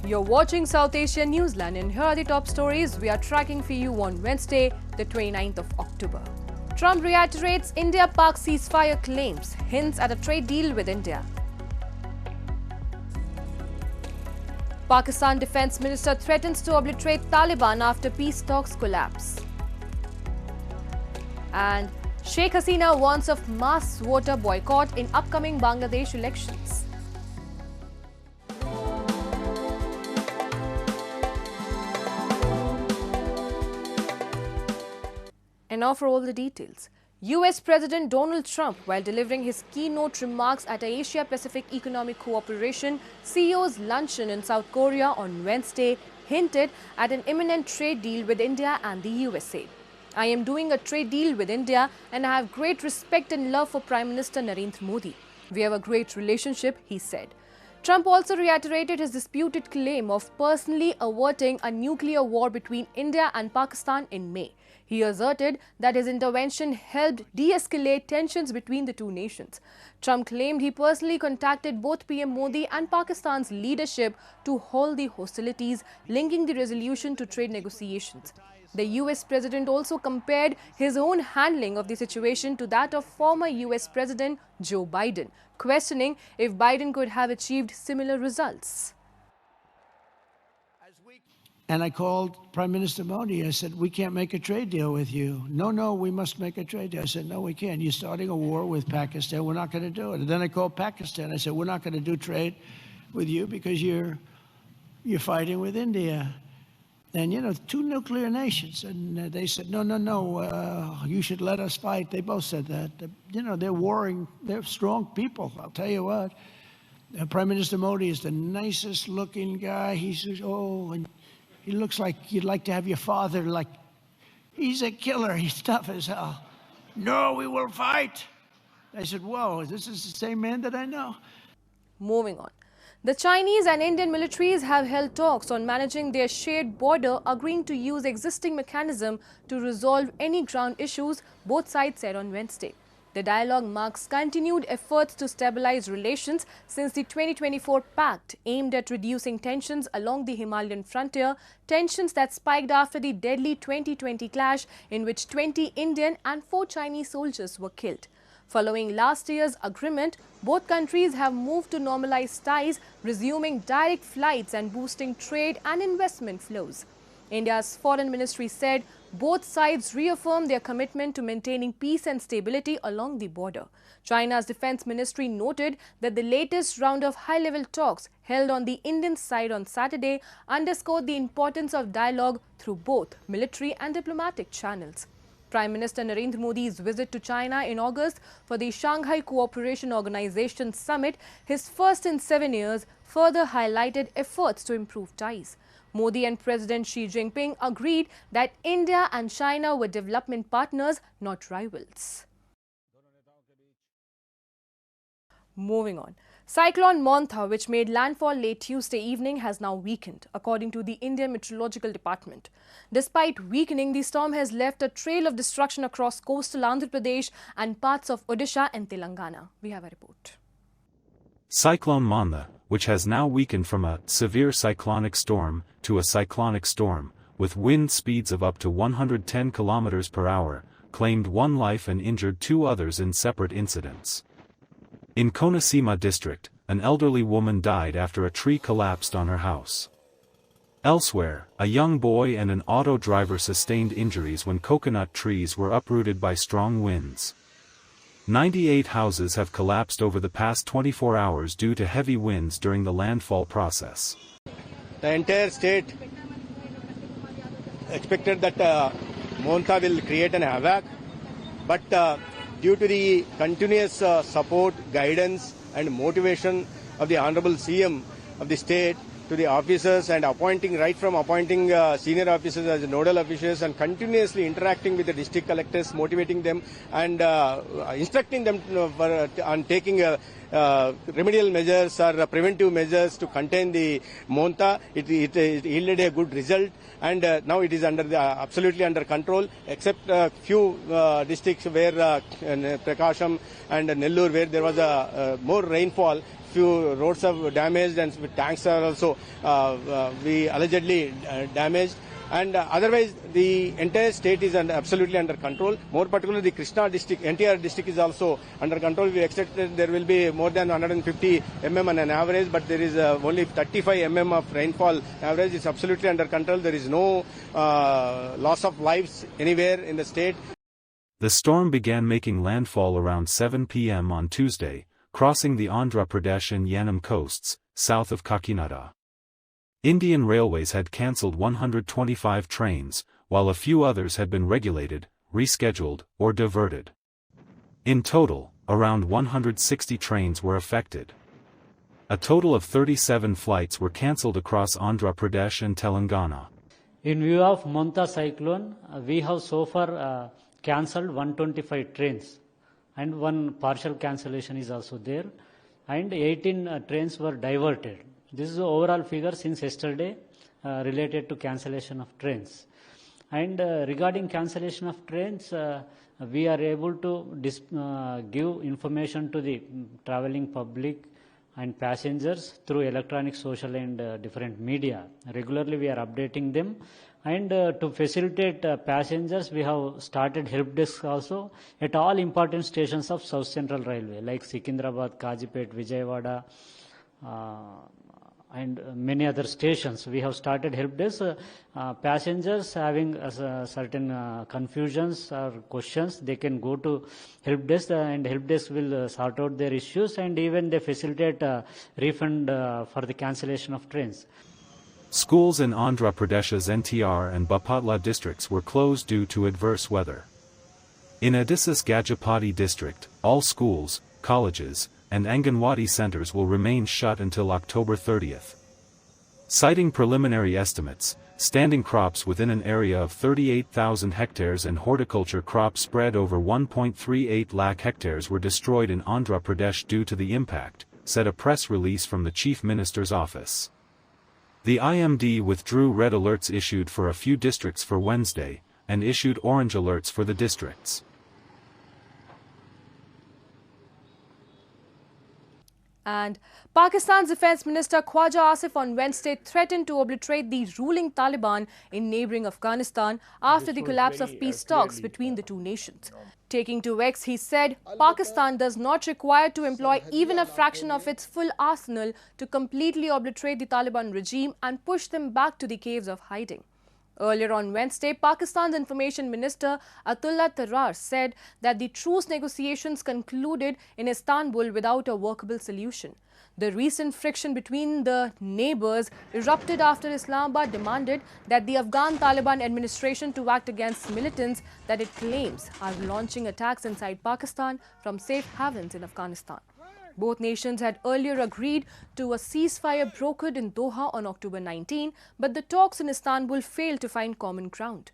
You're watching South Asia Newsline, and here are the top stories we are tracking for you on Wednesday, the 29th of October. Trump reiterates India-Pak ceasefire claims, hints at a trade deal with India. Pakistan Defence Minister threatens to obliterate Taliban after peace talks collapse. And Sheikh Hasina warns of mass voter boycott in upcoming Bangladesh elections. And now for all the details. US President Donald Trump, while delivering his keynote remarks at a Asia-Pacific Economic Cooperation CEO's luncheon in South Korea on Wednesday, hinted at an imminent trade deal with India and the USA. I am doing a trade deal with India and I have great respect and love for Prime Minister Narendra Modi. We have a great relationship, he said. Trump also reiterated his disputed claim of personally averting a nuclear war between India and Pakistan in May. He asserted that his intervention helped de-escalate tensions between the two nations. Trump claimed he personally contacted both PM Modi and Pakistan's leadership to halt the hostilities, linking the resolution to trade negotiations. The US President also compared his own handling of the situation to that of former US President Joe Biden, questioning if Biden could have achieved similar results. And I called Prime Minister Modi. I said, we can't make a trade deal with you. No, we must make a trade deal. I said, no, we can't. You're starting a war with Pakistan. We're not going to do it. And then I called Pakistan. I said, we're not going to do trade with you because you're fighting with India. And, you know, two nuclear nations. And they said, no, you should let us fight. They both said that. You know, they're warring. They're strong people, I'll tell you what. Prime Minister Modi is the nicest looking guy. He says, and he looks like you'd like to have your father, like, he's a killer, he's tough as hell. No, we will fight. I said, whoa, this is the same man that I know. Moving on. The Chinese and Indian militaries have held talks on managing their shared border, agreeing to use existing mechanism to resolve any ground issues, both sides said on Wednesday. The dialogue marks continued efforts to stabilize relations since the 2024 pact aimed at reducing tensions along the Himalayan frontier, tensions that spiked after the deadly 2020 clash in which 20 Indian and 4 Chinese soldiers were killed. Following last year's agreement, both countries have moved to normalize ties, resuming direct flights and boosting trade and investment flows. India's foreign ministry said both sides reaffirmed their commitment to maintaining peace and stability along the border. China's defense ministry noted that the latest round of high-level talks held on the Indian side on Saturday underscored the importance of dialogue through both military and diplomatic channels. Prime Minister Narendra Modi's visit to China in August for the Shanghai Cooperation Organization Summit, his first in 7 years, further highlighted efforts to improve ties. Modi and President Xi Jinping agreed that India and China were development partners, not rivals. Moving on. Cyclone Montha, which made landfall late Tuesday evening, has now weakened, according to the Indian Meteorological Department. Despite weakening, the storm has left a trail of destruction across coastal Andhra Pradesh and parts of Odisha and Telangana. We have a report. Cyclone Montha, which has now weakened from a severe cyclonic storm to a cyclonic storm, with wind speeds of up to 110 km per hour, claimed 1 life and injured 2 others in separate incidents. In Konaseema district, an elderly woman died after a tree collapsed on her house. Elsewhere, a young boy and an auto driver sustained injuries when coconut trees were uprooted by strong winds. 98 houses have collapsed over the past 24 hours due to heavy winds during the landfall process. The entire state expected that Montha will create an havoc, but due to the continuous support, guidance and motivation of the Honorable CM of the state to the officers and appointing senior officers as nodal officials and continuously interacting with the district collectors, motivating them and instructing them on taking remedial measures or preventive measures to contain the Montha. It yielded a good result, and now it is absolutely under control, except a few districts where Prakasham and Nellore, where there was more rainfall, few roads are damaged and tanks are also we allegedly damaged. And otherwise, the entire state is absolutely under control. More particularly, the Krishna district, NTR district is also under control. We expect that there will be more than 150 mm on an average, but there is only 35 mm of rainfall average. It's absolutely under control. There is no loss of lives anywhere in the state. The storm began making landfall around 7 p.m. on Tuesday, crossing the Andhra Pradesh and Yanam coasts, south of Kakinada. Indian Railways had cancelled 125 trains, while a few others had been regulated, rescheduled, or diverted. In total, around 160 trains were affected. A total of 37 flights were cancelled across Andhra Pradesh and Telangana. In view of Monta cyclone, we have so far cancelled 125 trains, and one partial cancellation is also there, and 18 trains were diverted. This is the overall figure since yesterday related to cancellation of trains. And regarding cancellation of trains, we are able to give information to the traveling public and passengers through electronic, social and different media. Regularly we are updating them. And to facilitate passengers, we have started help desks also at all important stations of South Central Railway like Secunderabad, Kazipet, Vijayawada, and many other stations. We have started help desk. Passengers having certain confusions or questions, they can go to help desk and help desk will sort out their issues, and even they facilitate refund for the cancellation of trains. Schools in Andhra Pradesh's NTR and Bapatla districts were closed due to adverse weather. In Odisha's Gajapati district, all schools, colleges, and Anganwadi centers will remain shut until October 30th. Citing preliminary estimates, standing crops within an area of 38,000 hectares and horticulture crops spread over 1.38 lakh hectares were destroyed in Andhra Pradesh due to the impact, said a press release from the Chief Minister's office. The IMD withdrew red alerts issued for a few districts for Wednesday, and issued orange alerts for the districts. And Pakistan's Defence Minister Khwaja Asif on Wednesday threatened to obliterate the ruling Taliban in neighbouring Afghanistan after the collapse of peace talks between the two nations. Taking to X, he said Pakistan does not require to employ even a fraction of its full arsenal to completely obliterate the Taliban regime and push them back to the caves of hiding. Earlier on Wednesday, Pakistan's Information Minister Atullah Tarar said that the truce negotiations concluded in Istanbul without a workable solution. The recent friction between the neighbours erupted after Islamabad demanded that the Afghan Taliban administration to act against militants that it claims are launching attacks inside Pakistan from safe havens in Afghanistan. Both nations had earlier agreed to a ceasefire brokered in Doha on October 19, but the talks in Istanbul failed to find common ground.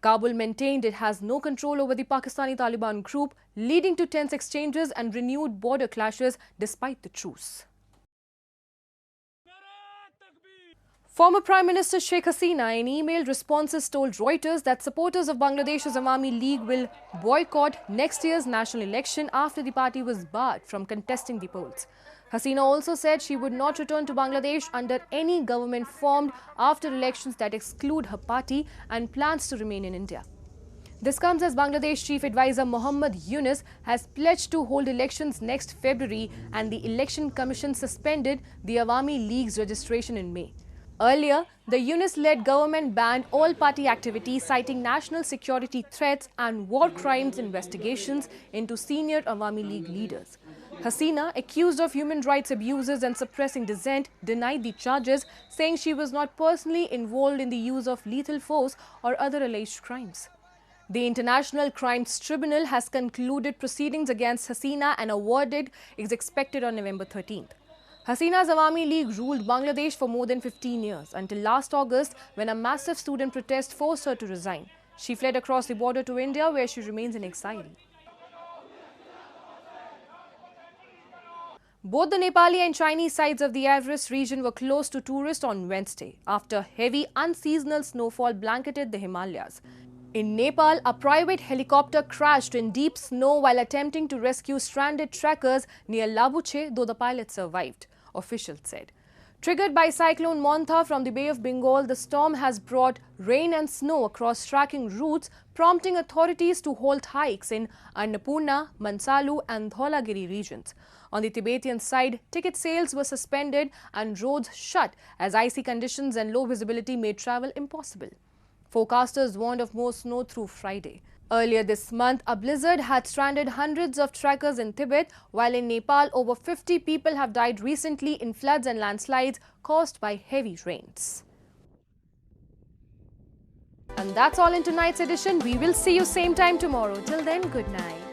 Kabul maintained it has no control over the Pakistani Taliban group, leading to tense exchanges and renewed border clashes despite the truce. Former Prime Minister Sheikh Hasina in emailed responses told Reuters that supporters of Bangladesh's Awami League will boycott next year's national election after the party was barred from contesting the polls. Hasina also said she would not return to Bangladesh under any government formed after elections that exclude her party and plans to remain in India. This comes as Bangladesh Chief Advisor Muhammad Yunus has pledged to hold elections next February, and the Election Commission suspended the Awami League's registration in May. Earlier, the Yunus-led government banned all party activities, citing national security threats and war crimes investigations into senior Awami League leaders. Hasina, accused of human rights abuses and suppressing dissent, denied the charges, saying she was not personally involved in the use of lethal force or other alleged crimes. The International Crimes Tribunal has concluded proceedings against Hasina, and a verdict is expected on November 13th. Hasina's Awami League ruled Bangladesh for more than 15 years, until last August when a massive student protest forced her to resign. She fled across the border to India, where she remains in exile. Both the Nepali and Chinese sides of the Everest region were closed to tourists on Wednesday after heavy unseasonal snowfall blanketed the Himalayas. In Nepal, a private helicopter crashed in deep snow while attempting to rescue stranded trekkers near Labuche, though the pilot survived, officials said. Triggered by cyclone Montha from the Bay of Bengal, the storm has brought rain and snow across trekking routes, prompting authorities to halt hikes in Annapurna, Mansalu and Dholagiri regions. On the Tibetan side, ticket sales were suspended and roads shut as icy conditions and low visibility made travel impossible. Forecasters warned of more snow through Friday. Earlier this month, a blizzard had stranded hundreds of trekkers in Tibet, while in Nepal, over 50 people have died recently in floods and landslides caused by heavy rains. And that's all in tonight's edition. We will see you same time tomorrow. Till then, good night.